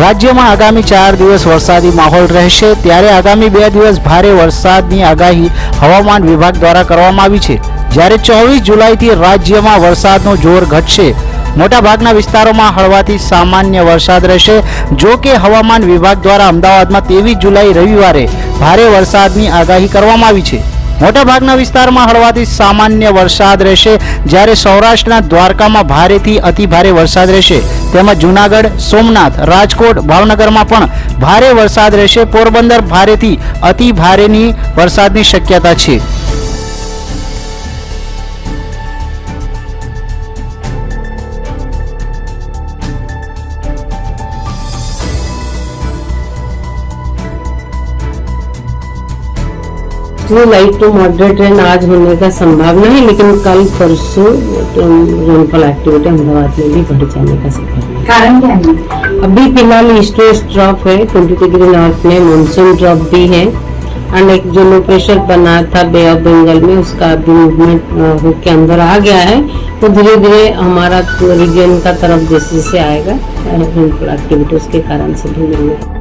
રાજ્યમાં આગામી 4 દિવસ વરસાદી માહોલ રહેશે, ત્યારે આગામી 2 દિવસ ભારે વરસાદની આગાહી હવામાન વિભાગ દ્વારા કરવામાં આવી છે. જ્યારે 24 જુલાઈથી રાજ્યમાં વરસાદનું જોર ઘટશે. મોટાભાગના વિસ્તારોમાં હળવાથી સામાન્ય વરસાદ રહેશે. જો કે હવામાન વિભાગ દ્વારા અમદાવાદમાં 23 જુલાઈ રવિવારે ભારે વરસાદની આગાહી કરવામાં આવી છે. મોટાભાગના વિસ્તારમાં હળવાથી સામાન્ય વરસાદ રહેશે, જ્યારે સૌરાષ્ટ્રના દ્વારકામાં ભારેથી અતિભારે વરસાદ રહેશે. તેમજ જૂનાગઢ, સોમનાથ, રાજકોટ, ભાવનગરમાં પણ ભારે વરસાદ રહેશે. પોરબંદર ભારેથી અતિ ભારેની વરસાદની શક્યતા છે. लाइट टू मॉडरेट रेन आज होने का संभावना है, लेकिन कल परसों रेनफॉल एक्टिविटी अहमदाबाद में भी बढ़ जाने का संभावना है. कारण क्या है? अभी फिलहाल ईस्ट वेस्ट ड्रॉप है, 20 डिग्री नॉर्थ में मानसून ड्रॉप भी है, एंड एक जो लो प्रेशर बना था बे ऑफ बंगाल में, उसका अभी मूवमेंट होके अंदर आ गया है. तो धीरे धीरे हमारा रीजन का तरफ जैसे जैसे आएगा रेनफॉल एक्टिविटी उसके कारण से भी मिलेगा.